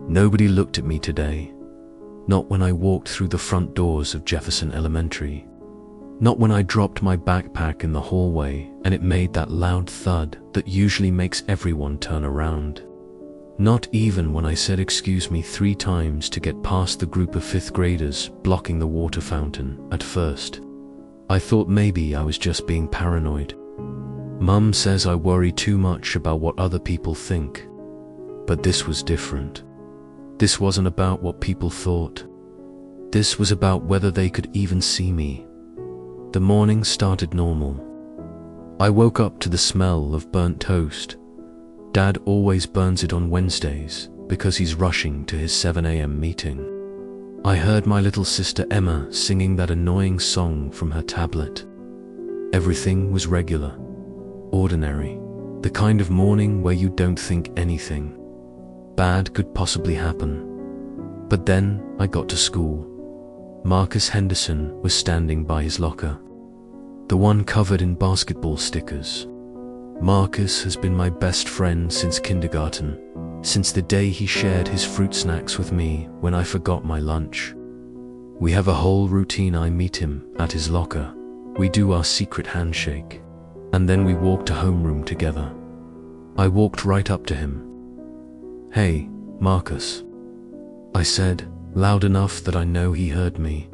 Nobody looked at me today. Not when I walked through the front doors of Jefferson Elementary. Not when I dropped my backpack in the hallway and it made that loud thud that usually makes everyone turn around. Not even when I said excuse me 3 times to get past the group of 5th graders blocking the water fountain. At first, I thought maybe I was just being paranoid. Mum says I worry too much about what other people think. But this was different. This wasn't about what people thought. This was about whether they could even see me. The morning started normal. I woke up to the smell of burnt toast. Dad always burns it on Wednesdays because he's rushing to his 7 a.m. meeting. I heard my little sister Emma singing that annoying song from her tablet. Everything was regular, ordinary, the kind of morning where you don't think anything bad could possibly happen. But then I got to school. Marcus Henderson was standing by his locker, the one covered in basketball stickers. Marcus has been my best friend since kindergarten, since the day he shared his fruit snacks with me when I forgot my lunch. We have a whole routine. I meet him at his locker. We do our secret handshake, and then we walk to homeroom together. I walked right up to him. "Hey, Marcus," I said, loud enough that I know he heard me.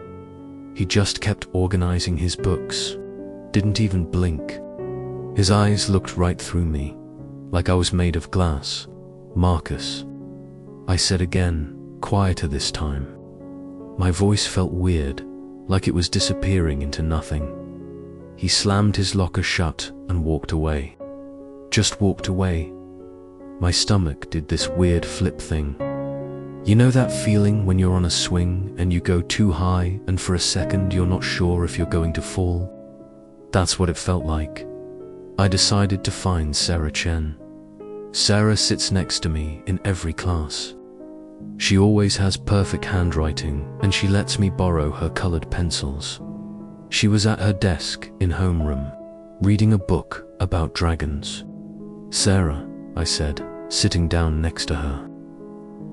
He just kept organizing his books, didn't even blink. His eyes looked right through me, like I was made of glass. "Marcus," I said again, quieter this time. My voice felt weird, like it was disappearing into nothing. He slammed his locker shut and walked away. Just walked away. My stomach did this weird flip thing. You know that feeling when you're on a swing and you go too high and for a second you're not sure if you're going to fall? That's what it felt like. I decided to find Sarah Chen. Sarah sits next to me in every class. She always has perfect handwriting and she lets me borrow her colored pencils. She was at her desk in homeroom, reading a book about dragons. "Sarah," I said, sitting down next to her.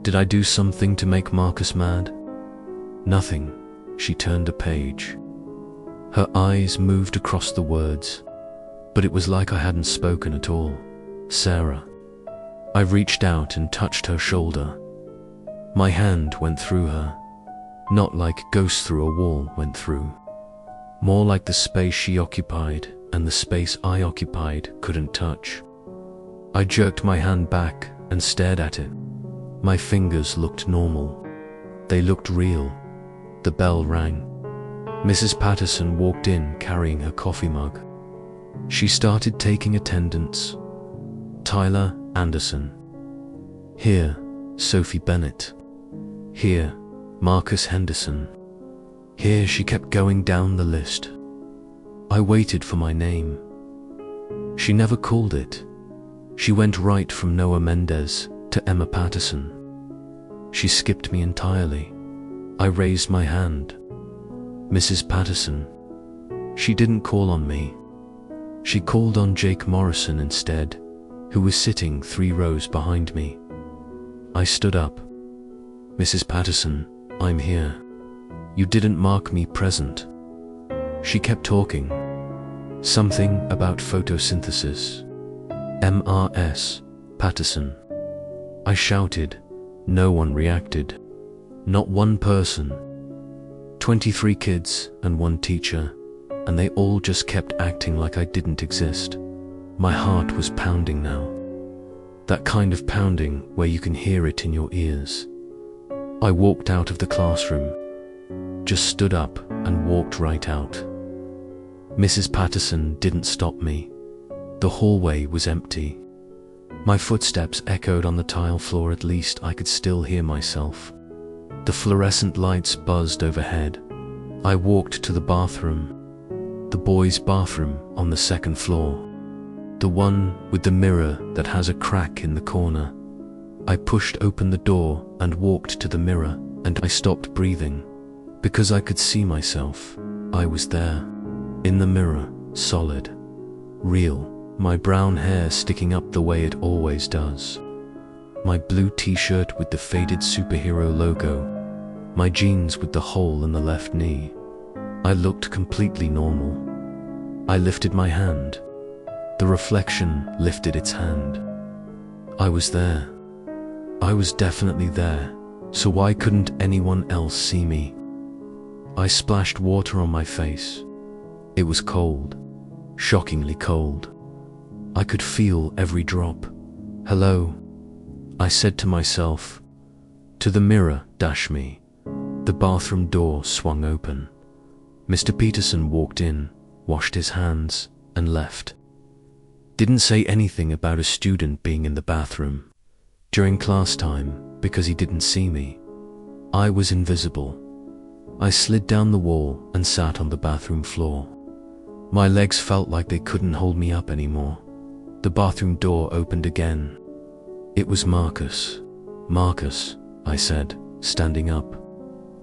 "Did I do something to make Marcus mad?" "Nothing." She turned a page. Her eyes moved across the words, but it was like I hadn't spoken at all. "Sarah." I reached out and touched her shoulder. My hand went through her, not like ghosts through a wall went through. More like the space she occupied and the space I occupied couldn't touch. I jerked my hand back and stared at it. My fingers looked normal. They looked real. The bell rang. Mrs. Patterson walked in carrying her coffee mug. She started taking attendance. "Tyler Anderson. Here, Sophie Bennett. Here, Marcus Henderson." Here she kept going down the list. I waited for my name. She never called it. She went right from Noah Mendez to Emma Patterson. She skipped me entirely. I raised my hand. "Mrs. Patterson." She didn't call on me. She called on Jake Morrison instead, who was sitting 3 rows behind me. I stood up. "Mrs. Patterson, I'm here. You didn't mark me present." She kept talking. Something about photosynthesis. Mrs. Patterson. I shouted. No one reacted. Not one person. 23 kids and 1 teacher, and they all just kept acting like I didn't exist. My heart was pounding now. That kind of pounding where you can hear it in your ears. I walked out of the classroom, just stood up and walked right out. Mrs. Patterson didn't stop me. The hallway was empty. My footsteps echoed on the tile floor. At least I could still hear myself. The fluorescent lights buzzed overhead. I walked to the bathroom. The boys' bathroom on the 2nd floor. The one with the mirror that has a crack in the corner. I pushed open the door and walked to the mirror, and I stopped breathing. Because I could see myself. I was there. In the mirror, solid. Real. My brown hair sticking up the way it always does. My blue t-shirt with the faded superhero logo, my jeans with the hole in the left knee. I looked completely normal. I lifted my hand. The reflection lifted its hand. I was there. I was definitely there, so why couldn't anyone else see me? I splashed water on my face. It was cold, shockingly cold. I could feel every drop. Hello, I said to myself. To the mirror, dash me. The bathroom door swung open. Mr. Peterson walked in, washed his hands, and left. Didn't say anything about a student being in the bathroom during class time because he didn't see me. I was invisible. I slid down the wall and sat on the bathroom floor. My legs felt like they couldn't hold me up anymore. The bathroom door opened again. It was Marcus. Marcus, I said, standing up.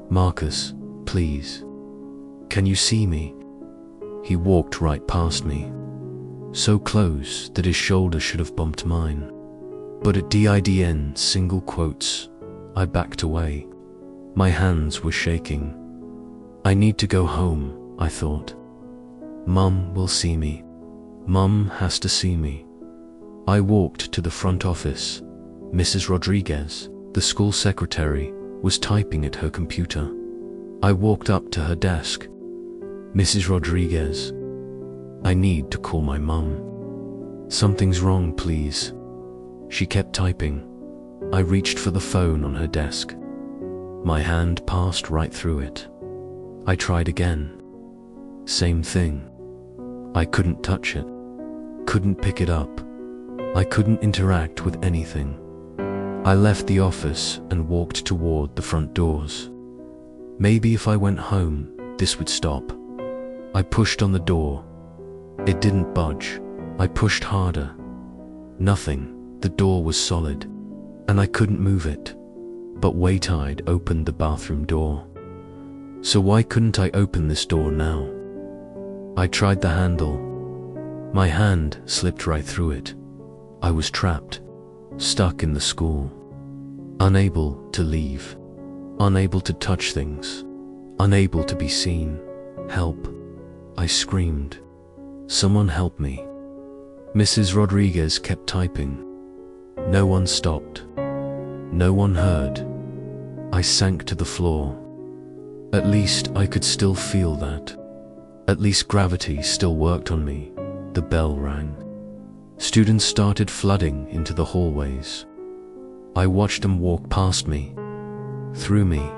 Marcus, please. Can you see me? He walked right past me, so close that his shoulder should have bumped mine. But at DIDN single quotes, I backed away. My hands were shaking. I need to go home, I thought. Mum will see me. Mum has to see me. I walked to the front office. Mrs. Rodriguez, the school secretary, was typing at her computer. I walked up to her desk. Mrs. Rodriguez, I need to call my mum. Something's wrong, please. She kept typing. I reached for the phone on her desk. My hand passed right through it. I tried again. Same thing. I couldn't touch it. Couldn't pick it up. I couldn't interact with anything. I left the office and walked toward the front doors. Maybe if I went home, this would stop. I pushed on the door. It didn't budge. I pushed harder. Nothing. The door was solid, and I couldn't move it. But wait, I'd opened the bathroom door. So why couldn't I open this door now? I tried the handle. My hand slipped right through it. I was trapped, stuck in the school, unable to leave, unable to touch things, unable to be seen. Help! I screamed. Someone help me. Mrs. Rodriguez kept typing. No one stopped. No one heard. I sank to the floor. At least I could still feel that. At least gravity still worked on me. The bell rang. Students started flooding into the hallways. I watched them walk past me, through me.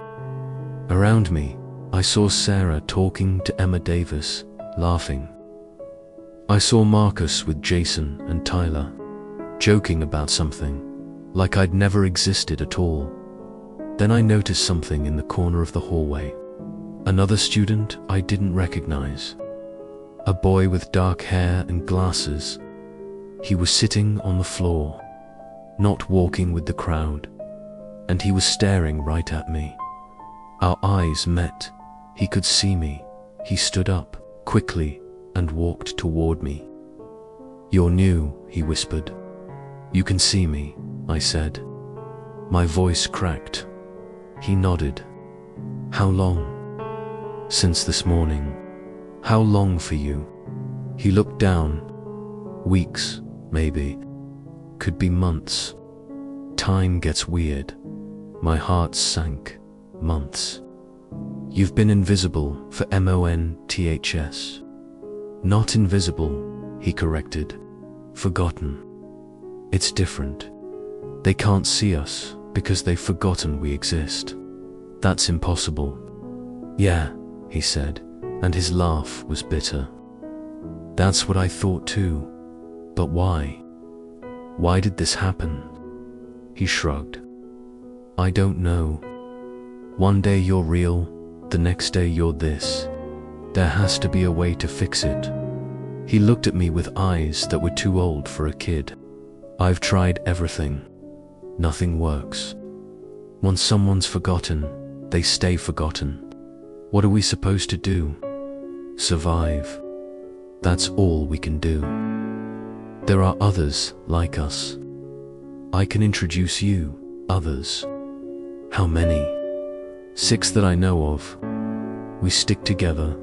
Around me, I saw Sarah talking to Emma Davis, laughing. I saw Marcus with Jason and Tyler, joking about something, like I'd never existed at all. Then I noticed something in the corner of the hallway. Another student I didn't recognize. A boy with dark hair and glasses. He was sitting on the floor, not walking with the crowd, and he was staring right at me. Our eyes met. He could see me. He stood up, quickly, and walked toward me. You're new, he whispered. You can see me, I said. My voice cracked. He nodded. How long? Since this morning. How long for you? He looked down. Weeks, maybe. Could be months. Time gets weird. My heart sank. Months. You've been invisible for months. Not invisible, he corrected. Forgotten. It's different. They can't see us because they've forgotten we exist. That's impossible. Yeah, he said, and his laugh was bitter. That's what I thought too. But why? Why did this happen? He shrugged. I don't know. One day you're real, the next day you're this. There has to be a way to fix it. He looked at me with eyes that were too old for a kid. I've tried everything. Nothing works. Once someone's forgotten, they stay forgotten. What are we supposed to do? Survive. That's all we can do. There are others like us. I can introduce you, others. How many? 6 that I know of. We stick together.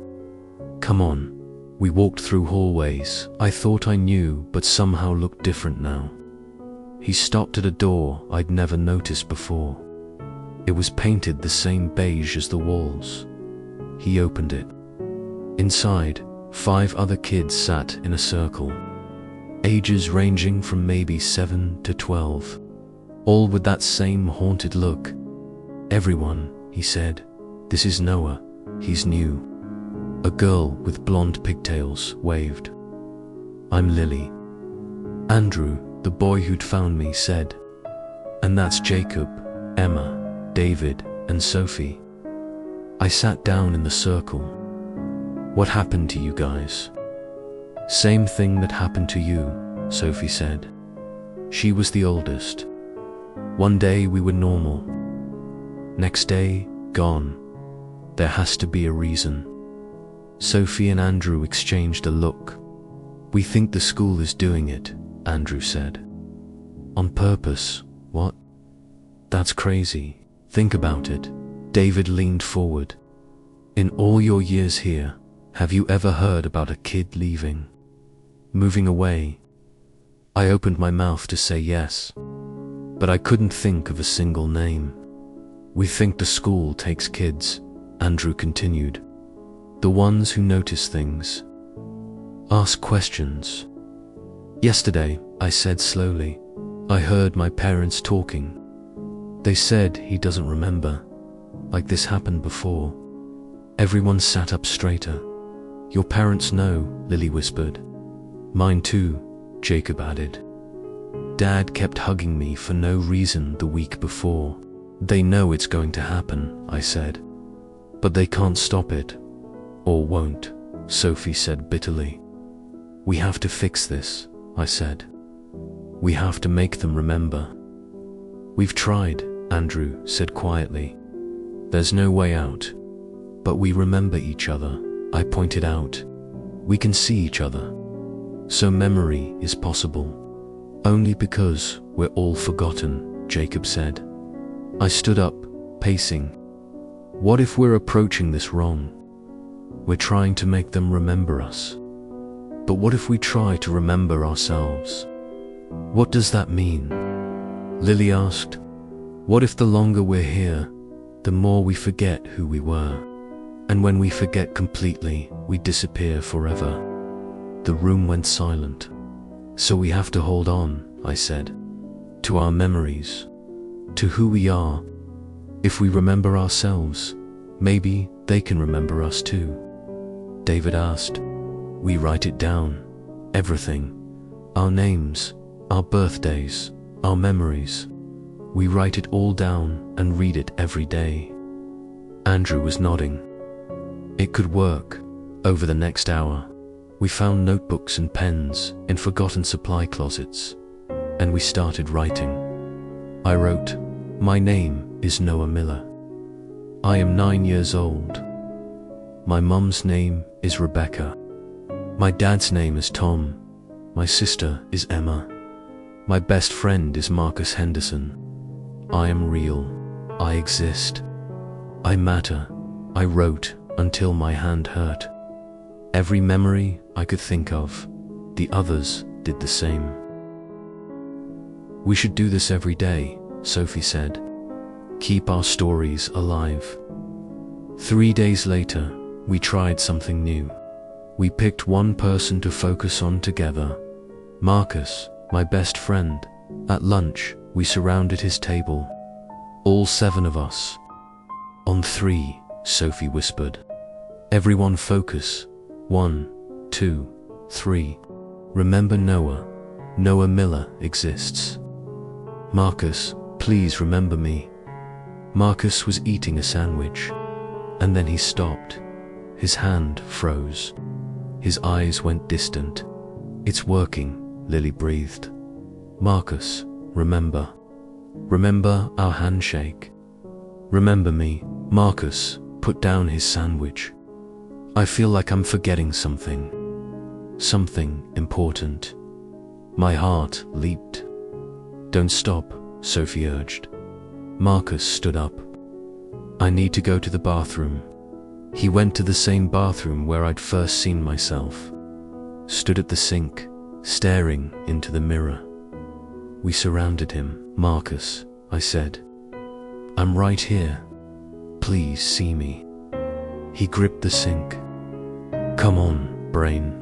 Come on. We walked through hallways I thought I knew but somehow looked different now. He stopped at a door I'd never noticed before. It was painted the same beige as the walls. He opened it. Inside, 5 other kids sat in a circle, ages ranging from maybe 7 to 12, all with that same haunted look. Everyone, he said, this is Noah, he's new. A girl with blonde pigtails waved. I'm Lily. Andrew, the boy who'd found me, said. And that's Jacob, Emma, David, and Sophie. I sat down in the circle. What happened to you guys? Same thing that happened to you, Sophie said. She was the oldest. One day we were normal. Next day, gone. There has to be a reason. Sophie and Andrew exchanged a look. We think the school is doing it, Andrew said. On purpose, what? That's crazy. Think about it. David leaned forward. In all your years here, have you ever heard about a kid leaving? Moving away? I opened my mouth to say yes, but I couldn't think of a single name. We think the school takes kids, Andrew continued. The ones who notice things. Ask questions. Yesterday, I said slowly, I heard my parents talking. They said he doesn't remember, like this happened before. Everyone sat up straighter. Your parents know, Lily whispered. Mine too, Jacob added. Dad kept hugging me for no reason the week before. They know it's going to happen, I said. But they can't stop it. Or won't, Sophie said bitterly. We have to fix this, I said. We have to make them remember. We've tried, Andrew said quietly. There's no way out. But we remember each other, I pointed out. We can see each other. So memory is possible. Only because we're all forgotten, Jacob said. I stood up, pacing. What if we're approaching this wrong? We're trying to make them remember us. But what if we try to remember ourselves? What does that mean? Lily asked. What if the longer we're here, the more we forget who we were? And when we forget completely, we disappear forever. The room went silent. So we have to hold on, I said. To our memories. To who we are. If we remember ourselves, maybe they can remember us too. David asked. We write it down. Everything. Our names, our birthdays, our memories. We write it all down and read it every day. Andrew was nodding. It could work. Over the next hour, we found notebooks and pens in forgotten supply closets, and we started writing. I wrote, my name is Noah Miller. I am 9 years old. My mum's name is Rebecca. My dad's name is Tom. My sister is Emma. My best friend is Marcus Henderson. I am real. I exist. I matter. I wrote until my hand hurt. Every memory I could think of, the others did the same. We should do this every day, Sophie said. Keep our stories alive. 3 days later, we tried something new. We picked one person to focus on together. Marcus, my best friend. At lunch, we surrounded his table. All 7 of us. On 3, Sophie whispered. Everyone focus. 1, 2, 3. Remember Noah. Noah Miller exists. Marcus, please remember me. Marcus was eating a sandwich, and then he stopped. His hand froze. His eyes went distant. It's working, Lily breathed. Marcus, remember. Remember our handshake. Remember me. Marcus put down his sandwich. I feel like I'm forgetting something. Something important. My heart leaped. Don't stop, Sophie urged. Marcus stood up. I need to go to the bathroom. He went to the same bathroom where I'd first seen myself. Stood at the sink, staring into the mirror. We surrounded him. Marcus, I said. I'm right here. Please see me. He gripped the sink. Come on, brain.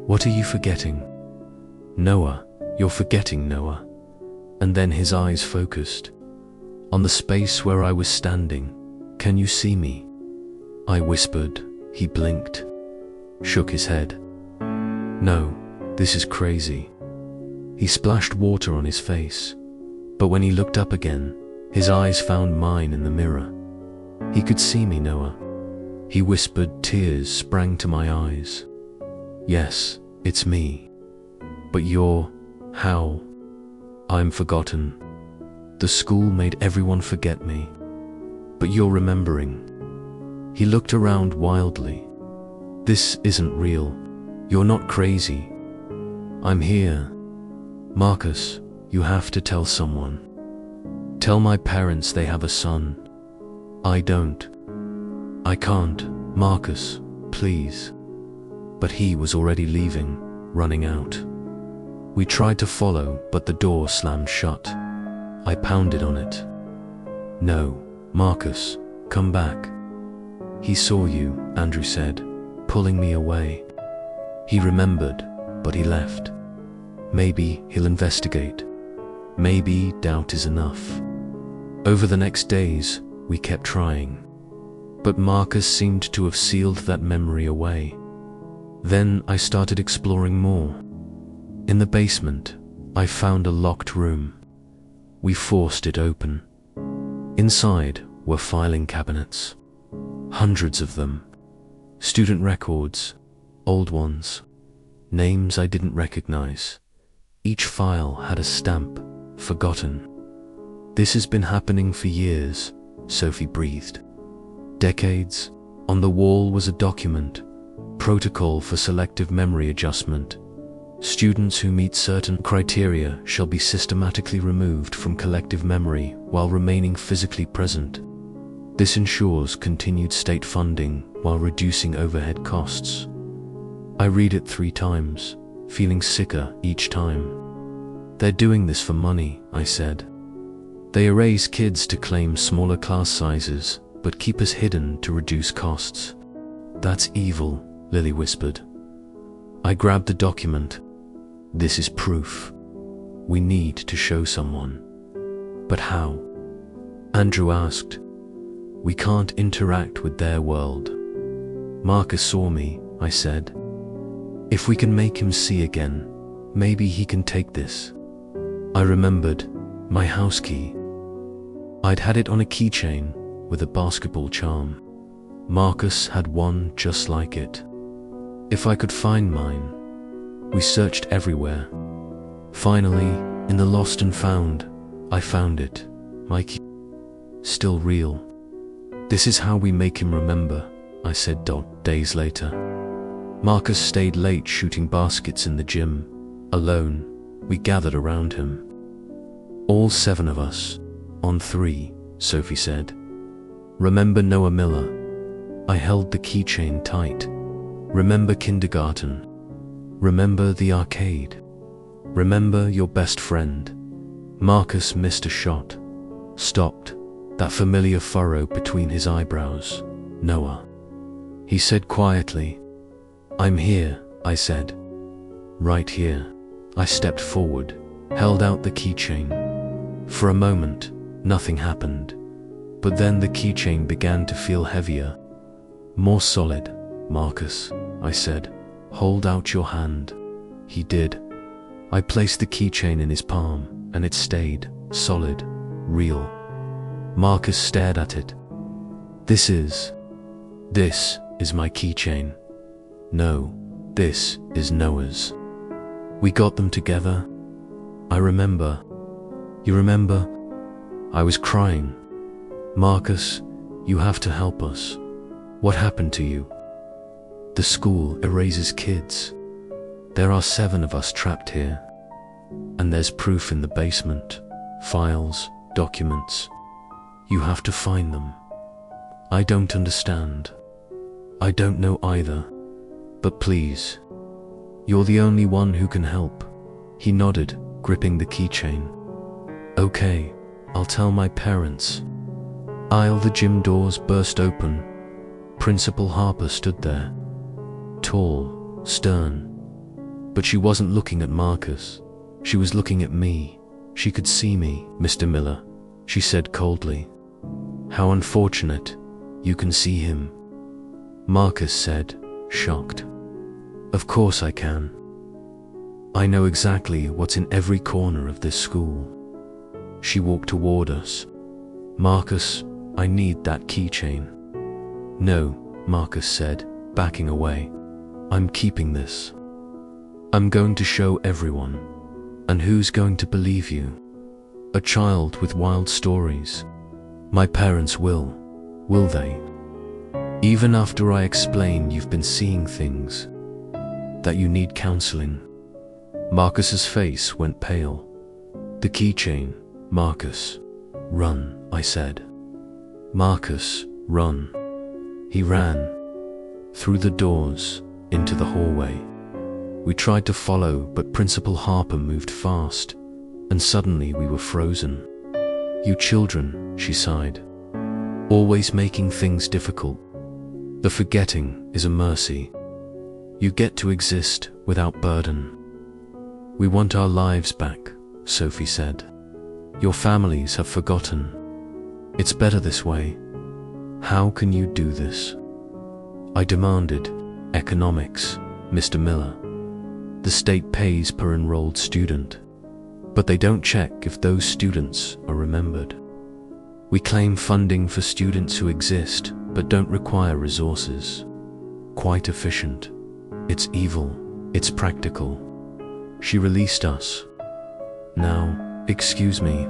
What are you forgetting? Noah, you're forgetting Noah. And then his eyes focused on the space where I was standing. Can you see me? I whispered. He blinked, shook his head. No, this is crazy. He splashed water on his face, but when he looked up again, his eyes found mine in the mirror. He could see me, Noah. He whispered. Tears sprang to my eyes. Yes, it's me. But you're... how? I'm forgotten. The school made everyone forget me. But you're remembering. He looked around wildly. This isn't real. You're not crazy. I'm here. Marcus, you have to tell someone. Tell my parents they have a son. I don't. I can't, Marcus, please. But he was already leaving, running out. We tried to follow, but the door slammed shut. I pounded on it. No, Marcus, come back. He saw you, Andrew said, pulling me away. He remembered, but he left. Maybe he'll investigate. Maybe doubt is enough. Over the next days, we kept trying. But Marcus seemed to have sealed that memory away. Then I started exploring more. In the basement, I found a locked room. We forced it open. Inside were filing cabinets. Hundreds of them. Student records, old ones, names I didn't recognize. Each file had a stamp, forgotten. This has been happening for years, Sophie breathed. Decades. On the wall was a document, Protocol for Selective Memory Adjustment. Students who meet certain criteria shall be systematically removed from collective memory while remaining physically present. This ensures continued state funding while reducing overhead costs. I read it 3 times, feeling sicker each time. They're doing this for money, I said. They erase kids to claim smaller class sizes, but keep us hidden to reduce costs. That's evil, Lily whispered. I grabbed the document. This is proof. We need to show someone. But how? Andrew asked. We can't interact with their world. Marcus saw me, I said. If we can make him see again, maybe he can take this. I remembered my house key. I'd had it on a keychain with a basketball charm. Marcus had one just like it. If I could find mine. We searched everywhere. Finally, in the lost and found, I found it. My key. Still real. This is how we make him remember, I said. Days later. Marcus stayed late shooting baskets in the gym. Alone, we gathered around him. All 7 of us. On 3, Sophie said. Remember Noah Miller? I held the keychain tight. Remember kindergarten? Remember the arcade? Remember your best friend? Marcus missed a shot. Stopped. That familiar furrow between his eyebrows. Noah. He said quietly. I'm here, I said. Right here. I stepped forward, held out the keychain. For a moment, nothing happened. But then the keychain began to feel heavier. More solid. Marcus, I said. Hold out your hand. He did. I placed the keychain in his palm, and it stayed solid, real. Marcus stared at it. This is my keychain. No, this is Noah's. We got them together. I remember. You remember? I was crying. Marcus, you have to help us. What happened to you? The school erases kids. There are 7 of us trapped here. And there's proof in the basement. Files, documents. You have to find them. I don't understand. I don't know either. But please, you're the only one who can help. He nodded, gripping the keychain. Okay, I'll tell my parents. The gym doors burst open. Principal Harper stood there. Tall, stern. But she wasn't looking at Marcus. She was looking at me. She could see me. Mr. Miller, she said coldly. How unfortunate. You can see him. Marcus said, shocked. Of course I can. I know exactly what's in every corner of this school. She walked toward us. Marcus, I need that keychain. No, Marcus said, backing away. I'm keeping this. I'm going to show everyone. And who's going to believe you? A child with wild stories. My parents will they? Even after I explain you've been seeing things, that you need counseling. Marcus's face went pale. The keychain, Marcus. Run, I said. Marcus, run. He ran. Through the doors, into the hallway. We tried to follow, but Principal Harper moved fast, and suddenly we were frozen. You children, she sighed. Always making things difficult. The forgetting is a mercy. You get to exist without burden. We want our lives back, Sophie said. Your families have forgotten. It's better this way. How can you do this? I demanded. Economics, Mr. Miller. The state pays per enrolled student, but they don't check if those students are remembered. We claim funding for students who exist but don't require resources. Quite efficient. It's evil. It's practical. She released us. Now, excuse me.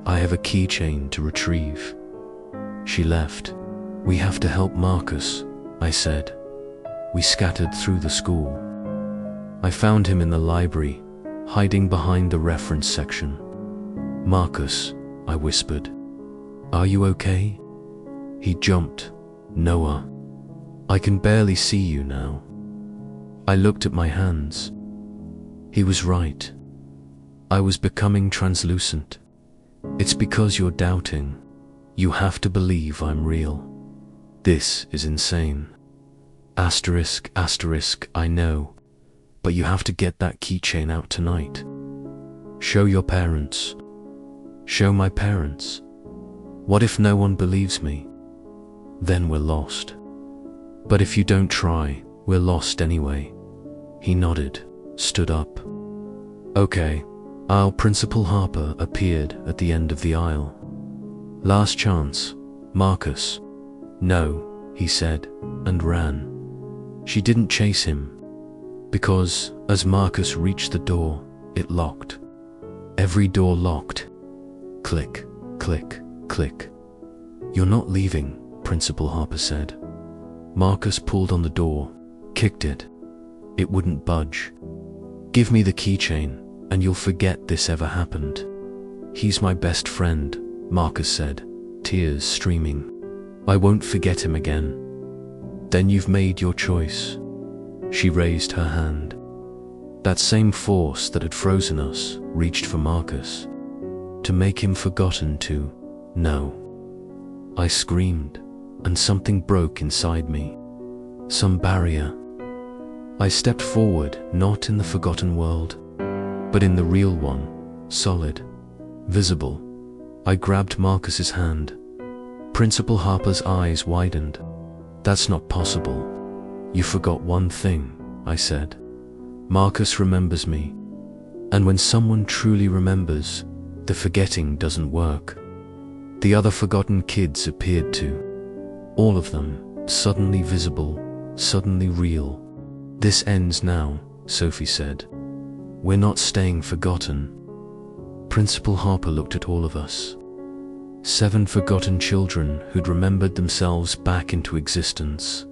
I have a keychain to retrieve. She left. We have to help Marcus, I said. We scattered through the school. I found him in the library, hiding behind the reference section. Marcus, I whispered. Are you okay? He jumped. Noah. I can barely see you now. I looked at my hands. He was right. I was becoming translucent. It's because you're doubting. You have to believe I'm real. This is insane. Asterisk, asterisk, I know. But you have to get that keychain out tonight. Show your parents. Show my parents. What if no one believes me? Then we're lost. But if you don't try, we're lost anyway. He nodded, stood up. Okay. Principal Harper appeared at the end of the aisle. Last chance, Marcus. No, he said, and ran. She didn't chase him, because as Marcus reached the door, it locked. Every door locked. Click, click, click. You're not leaving, Principal Harper said. Marcus pulled on the door, kicked it. It wouldn't budge. Give me the keychain, and you'll forget this ever happened. He's my best friend, Marcus said, tears streaming. I won't forget him again. Then you've made your choice. She raised her hand. That same force that had frozen us reached for Marcus. To make him forgotten too. No. I screamed, and something broke inside me. Some barrier. I stepped forward, not in the forgotten world, but in the real one, solid, visible. I grabbed Marcus's hand. Principal Harper's eyes widened. That's not possible. You forgot one thing, I said. Marcus remembers me. And when someone truly remembers, the forgetting doesn't work. The other forgotten kids appeared too. All of them, suddenly visible, suddenly real. This ends now, Sophie said. We're not staying forgotten. Principal Harper looked at all of us. 7 forgotten children who'd remembered themselves back into existence.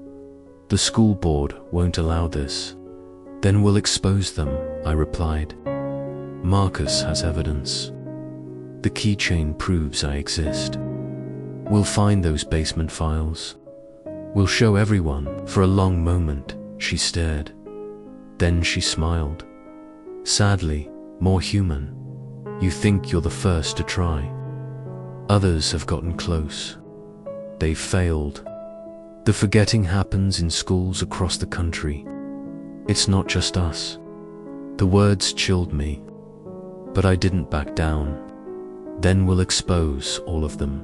The school board won't allow this. Then we'll expose them, I replied. Marcus has evidence. The keychain proves I exist. We'll find those basement files. We'll show everyone. For a long moment, she stared. Then she smiled. Sadly, more human. You think you're the first to try. Others have gotten close. They've failed. The forgetting happens in schools across the country. It's not just us. The words chilled me, but I didn't back down. Then we'll expose all of them,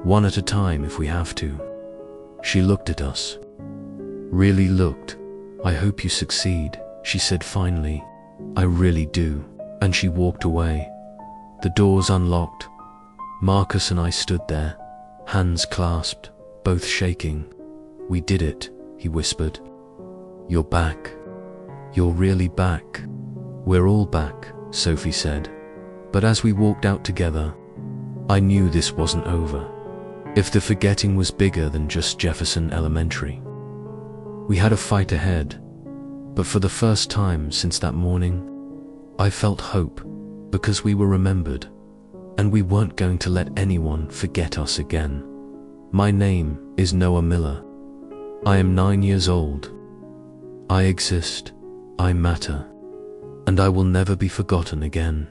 one at a time if we have to. She looked at us. Really looked. I hope you succeed, she said finally. I really do. And she walked away. The doors unlocked. Marcus and I stood there, hands clasped, both shaking. We did it, he whispered. You're back. You're really back. We're all back, Sophie said. But as we walked out together, I knew this wasn't over. If the forgetting was bigger than just Jefferson Elementary. We had a fight ahead, but for the first time since that morning, I felt hope, because we were remembered, and we weren't going to let anyone forget us again. My name is Noah Miller. I am 9 years old. I exist, I matter, and I will never be forgotten again.